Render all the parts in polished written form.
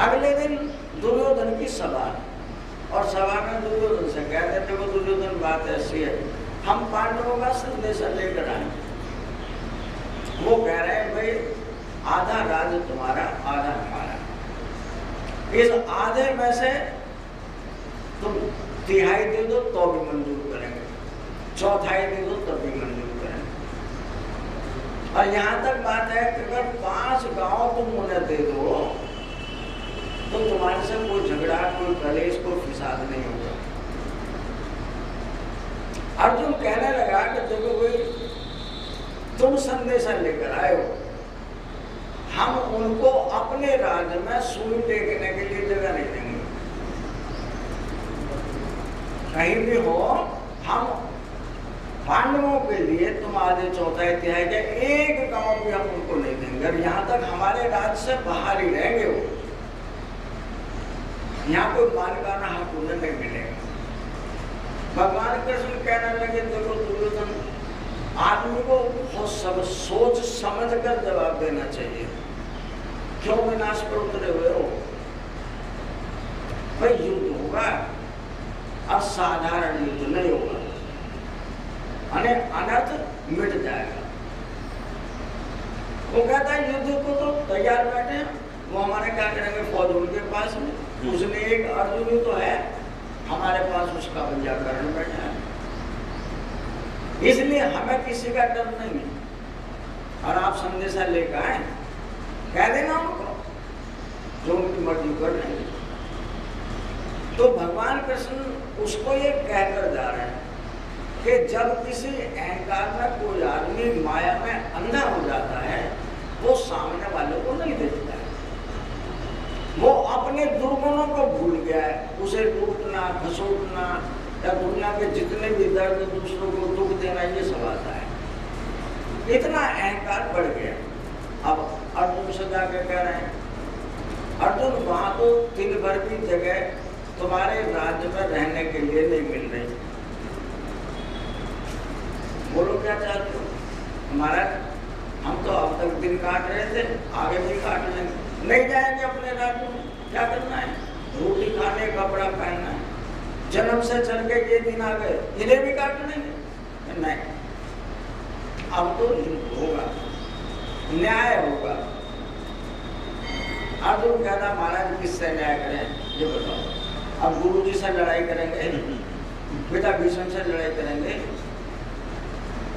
अगले दिन दुर्योधन की सभा, और सभा में दुर्योधन से कहते थे, वो दुर्योधन बात ऐसी है, हम पांडवों का संदेशा लेकर आए। वो कह रहे हैं भाई आधा राज्य तुम्हारा आधा हमारा, इस आधे में से तुम तिहाई दे दो तो भी मंजूर करेंगे, चौथाई दे दो तब भी मंजूर करेंगे। और यहाँ तक बात है कि अगर 5 गांव तुम उन्हें दे दो तो तुम्हारे से कोई झगड़ा, कोई कलेश, कोई फिसाद नहीं होगा। अर्जुन कहने लगा कि देखो भाई तुम संदेशा लेकर आए हो, हम उनको अपने राज्य में सुई टेकने के लिए जगह नहीं देंगे। कहीं भी हो, हम पांडवों के लिए तुम आधे चौथाई तिहाई के एक गांव भी हम उनको नहीं देंगे, और यहाँ तक हमारे राज्य से बाहर ही रहेंगे वो, यहाँ कोई मालिकाना हक उन्हें नहीं मिलेगा। भगवान कृष्ण कहने लगे देखो दुर्योधन, आदमी को बहुत सब सोच समझ कर जवाब देना चाहिए, क्यों विनाश पर उतरे हुए हो? भाई युद्ध होगा, असाधारण युद्ध नहीं होगा, अनर्थ मिट जाएगा। वो कहता है युद्ध को तो तैयार बैठे हैं, वो हमारे क्या करेंगे, फौज उनके पास में, उसने एक अर्जुन ही तो है, हमारे पास उसका वैयाकरण बैठा है, इसलिए हमें किसी का डर नहीं है। और आप संदेशा लेकर आए, कह देना उनको जो उनकी मर्जी कर रहे हैं। तो भगवान कृष्ण उसको ये कहकर जा रहे हैं कि जब किसी अहंकार में कोई आदमी माया में अंधा हो जाता है, वो सामने वाले को नहीं देखता है, वो अपने दुर्गुणों को भूल गया है, उसे लूटना, घसोटना या दुनिया के जितने भी दर्द, दूसरों को दुख देना, ये सब आता है। इतना अहंकार बढ़ गया। अब अर्जुन से जाकर कह रहे हैं, अर्जुन वहां तो दिन भर की जगह तुम्हारे राज्य में रहने के लिए नहीं मिल रही, बोलो क्या चाहते हो? हमारा हम तो अब तक दिन काट रहे थे, आगे भी काट लेंगे, नहीं जाएंगे अपने राज्य में, क्या करना है? रोटी खाने, कपड़ा पहनना है, जन्म से चल के ये दिन आ गए, इन्हें भी काट लेंगे? नहीं, अब तो युद्ध होगा, न्याय होगा। अर्जुन कहता महाराज किससे न्याय करें ये बताओ? अब गुरु जी से लड़ाई करेंगे, पिता भीष्म से लड़ाई करेंगे?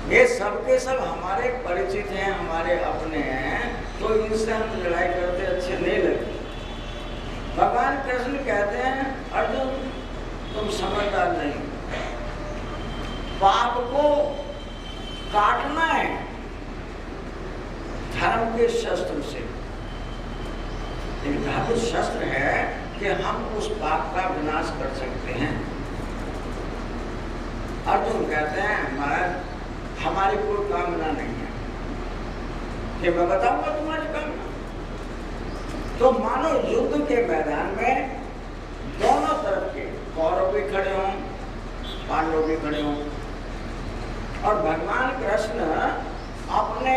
ये सब के सब हमारे परिचित हैं, हमारे अपने हैं, तो इनसे हम लड़ाई करते अच्छे नहीं लगते। भगवान कृष्ण कहते हैं अर्जुन तुम समझदार नहीं, पाप को काटना है धर्म के शस्त्र से। एक धातु शस्त्र है कि हम उस पाप का विनाश कर सकते हैं। अर्जुन कहते हैं महाराज हमारी कोई कामना नहीं है कि मैं बताऊंगा तुम्हारी कामना। तो मानो युद्ध के मैदान में दोनों तरफ के कौरव भी खड़े हों, पांडव भी खड़े हों, और भगवान कृष्ण अपने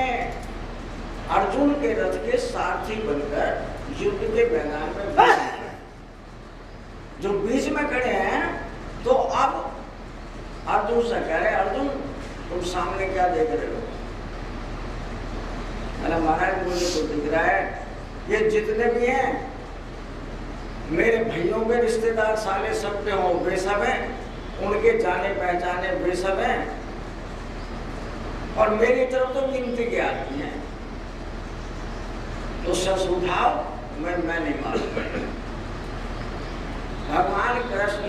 अर्जुन के रथ के सारथी बनकर युद्ध के मैदान में जो बीच में खड़े हैं। तो अब अर्जुन से कह रहे अर्जुन तुम सामने क्या देख रहे हो? महाराज मुझे तो दिख रहा है ये जितने भी हैं मेरे भाइयों के रिश्तेदार साले सब पे हो, वे सब हैं, उनके जाने पहचाने वे सब हैं, और मेरी तरफ तो गिनती के आदमी हैं, तो शस्त्र उठाओ, मैं नहीं मारूंगा। भगवान कृष्ण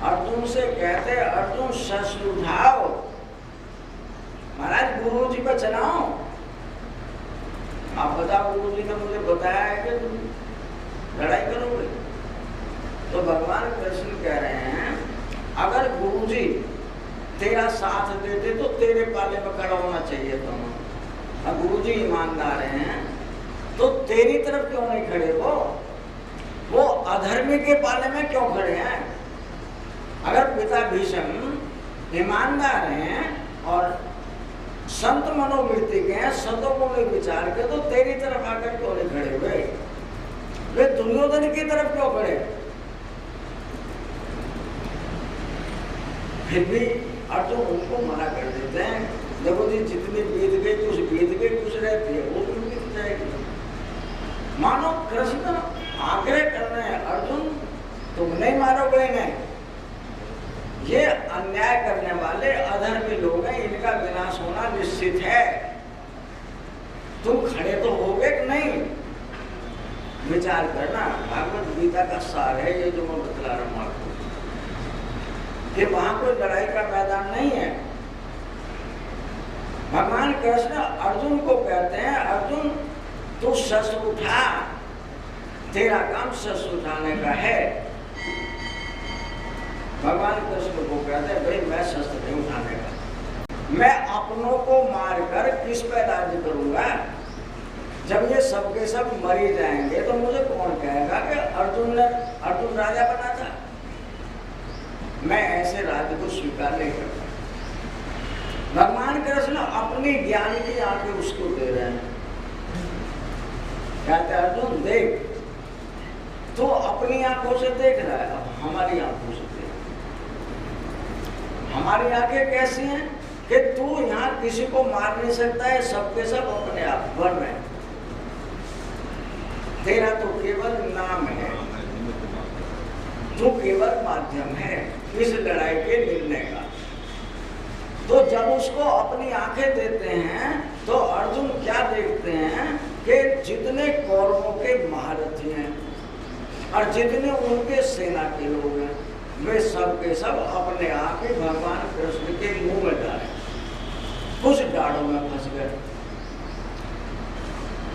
अर्जुन से कहते अर्जुन शस्त्र उठाओ, महाराज गुरु जी पर चलाओ। आप बताओ गुरु जी ने मुझे बताया है कि तुम लड़ाई करोगे। तो भगवान कृष्ण कह रहे हैं अगर गुरु जी तेरा साथ देते तो तेरे पाले में खड़ा होना चाहिए तुम। अब गुरु जी ईमानदार हैं तो तेरी तरफ क्यों नहीं खड़े? वो अधर्मी के पाले में क्यों खड़े हैं? अगर पिता भीष्म ईमानदार हैं और संत मनोवृत्ति के हैं, संतों को नहीं विचार के, तो तेरी तरफ आकर क्यों नहीं खड़े हुए? वे दुर्योधन की तरफ क्यों खड़े? फिर भी अर्जुन उनको मना कर देते हैं, देखो जी जितनी बीत गई कुछ रहती है वो भी बीत जाएगी। मानो कृष्ण आग्रह कर रहे हैं, अर्जुन तुम नहीं मारोगे इन्हें, ये अन्याय करने वाले अधर्मी लोग हैं, इनका विनाश होना निश्चित है, तुम खड़े तो होगे कि नहीं? विचार करना, भागवत गीता का सार है ये जो मैं बतला रहा हूं आपको, कि वहां कोई लड़ाई का मैदान नहीं है। भगवान कृष्ण अर्जुन को कहते हैं, अर्जुन तू शस्त्र उठा, तेरा काम शस्त्र उठाने का है। भगवान कृष्ण को कहते हैं, भाई मैं शस्त्र नहीं उठाने का, मैं अपनों को मारकर किस पे राज्य करूंगा? जब ये सब के सब मरी जाएंगे तो मुझे कौन कहेगा कि अर्जुन राजा बना था? मैं ऐसे राज्य को स्वीकार नहीं करता। भगवान कृष्ण अपनी ज्ञान की आंखें उसको दे रहे हैं, कहते अर्जुन देख, तो अपनी आंखों से देख रहा है, अब हमारी आंखों से देख। हमारी आंखें कैसी हैं कि तू यहाँ किसी को मार नहीं सकता है, सबके सब अपने आप बढ़ रहे हैं, तेरा तो केवल नाम है, तू केवल माध्यम है इस लड़ाई के निर्णय का। तो जब उसको अपनी आंखें देते हैं तो अर्जुन क्या देखते हैं कि जितने कौरवों के महारथी हैं और जितने उनके सेना के लोग हैं, वे सब के सब अपने आप ही भगवान कृष्ण के मुंह में डाले, कुछ डाड़ों में फंस गए।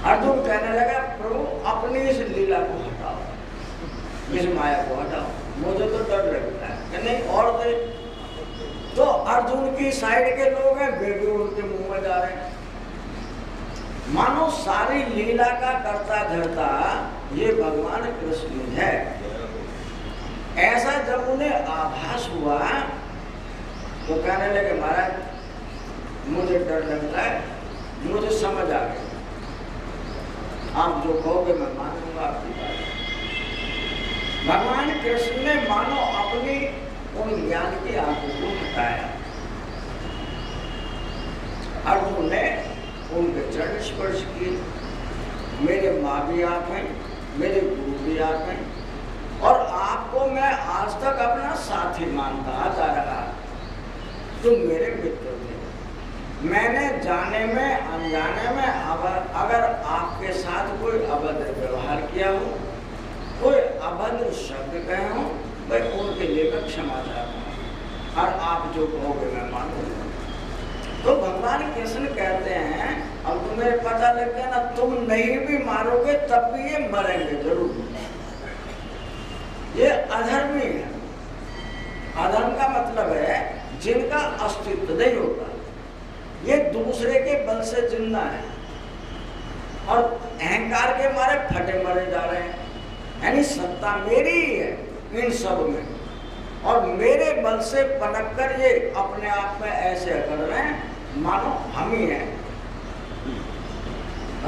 अर्जुन कहने लगा, प्रभु अपनी इस लीला को हटाओ, इस माया को हटाओ, मुझे तो डर लगता है कि नहीं और दे। तो अर्जुन की साइड के लोग हैं, वे भी उनके मुंह में जा रहे हैं। मानो सारी लीला का करता धरता ये भगवान कृष्ण है। ऐसा जब उन्हें आभास हुआ तो कहने लगे, महाराज मुझे डर लगता है, मुझे समझ आ गई, आप जो कहोगे मैं मानूंगा आपकी बात। भगवान कृष्ण ने मानो अपनी उन ज्ञान की आंखों को हटाया। अर्जुन ने उनके चरण स्पर्श किए, मेरे माँ भी आप हैं, मेरे गुरु भी आप हैं, और आपको मैं आज तक अपना साथी मानता आता रहा, तुम मेरे मित्र थे। मैंने जाने में अनजाने में अगर आपके साथ कोई अभद्र व्यवहार किया हो, कोई अभद्र शब्द कहे हो, मैं उनके लिए मैं क्षमा चाहता हूँ, और आप जो कहोगे मैं मानूंगा। तो भगवान कृष्ण कहते हैं, अब तुम्हें पता लग गया ना, तुम नहीं भी मारोगे तब भी ये मरेंगे जरूर। ये अधर्मी है। अधर्म का मतलब है जिनका अस्तित्व नहीं होता, ये दूसरे के बल से जिंदा है और अहंकार के मारे फटे मरे जा रहे हैं। यानी सत्ता मेरी ही है इन सब में, और मेरे बल से पनक कर ये अपने आप में ऐसे कर रहे हैं मानो हम ही हैं।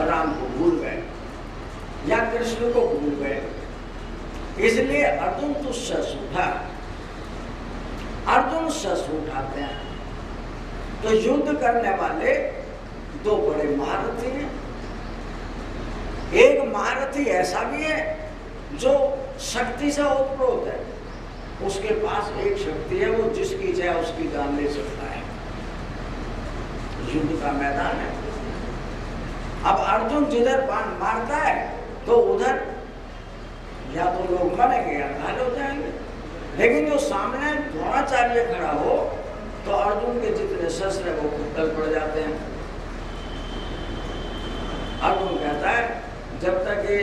राम को भूल गए या कृष्ण को भूल गए, इसलिए अर्जुन तो शस्त्र उठा। अर्जुन शस्त्र उठाते हैं तो युद्ध करने वाले दो बड़े महारथी हैं। एक महारथी ऐसा भी है जो शक्ति से ओतप्रोत है, उसके पास एक शक्ति है, वो जिसकी चाहे उसकी जान ले सकता है। युद्ध का मैदान है। अब अर्जुन जिधर बाण मारता है तो उधर या तो लोग मरेंगे या घायल हो जाएंगे, लेकिन जो सामने द्रोणाचार्य खड़ा हो तो अर्जुन के जितने शस्त्र है वो कुत्तल पड़ जाते हैं। अर्जुन कहता है जब तक ये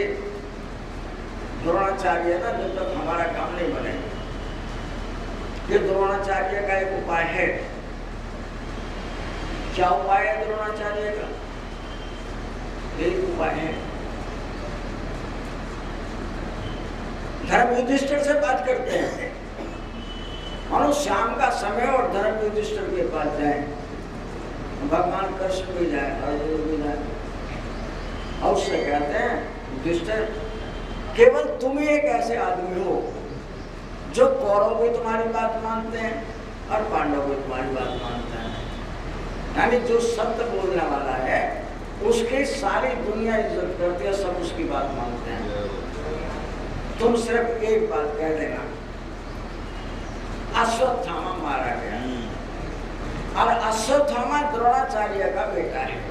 द्रोणाचार्य है ना, जब तक हमारा काम नहीं बनेगा। ये द्रोणाचार्य का एक उपाय है। क्या उपाय है द्रोणाचार्य का? एक उपाय है, धर्म युधिष्ठिर से बात करते हैं, मानो शाम का समय और धर्म युधिष्ठिर के पास जाए, भगवान कृष्ण भी जाए, अर्जुन भी जाए, और उससे कहते हैं युधिष्ठिर केवल तुम ही एक ऐसे आदमी हो जो कौरव भी तुम्हारी बात मानते हैं और पांडव भी तुम्हारी बात मानते हैं। यानी जो सत्य बोलने वाला है उसकी सारी दुनिया इज्जत करती है, सब उसकी बात मानते हैं। तुम सिर्फ एक बात कह देना, अश्वत्थामा मारा गया, और अश्वत्थामा द्रोणाचार्य का बेटा है।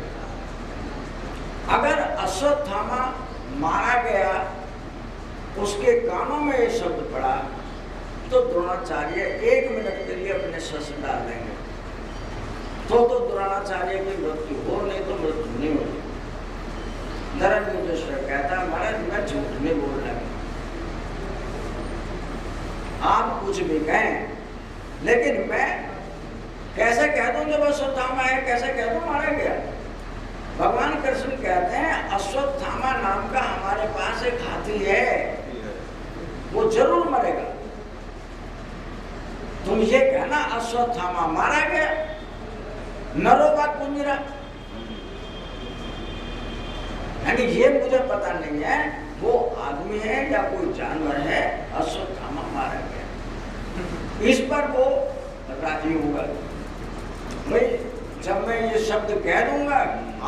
अगर अश्वत्थामा मारा गया, उसके कानों में ये शब्द पड़ा, तो द्रोणाचार्य 1 मिनट के लिए अपने शस्त्र डाल देंगे, तो द्रोणाचार्य की मृत्यु हो, नहीं तो मृत्यु नहीं होगी। धर्मयुधिष्ठिर कहता है महाराज मैं झूठ नहीं बोल रहा, आप कुछ भी कहें, लेकिन मैं कैसे कह दूं जब अश्वत्थामा है, कैसे कह दूं मारा गया। भगवान कृष्ण कहते हैं अश्वत्थामा नाम का हमारे पास एक हाथी है, वो जरूर मरेगा। तुम ये कहना अश्वत्थामा मारा गया, नरोवा कुंजरा, यानी ये मुझे पता नहीं है वो आदमी है या कोई जानवर है, अश्वत्थामा मारा गया। इस पर वो राजी होगा। भाई जब मैं ये शब्द कह दूंगा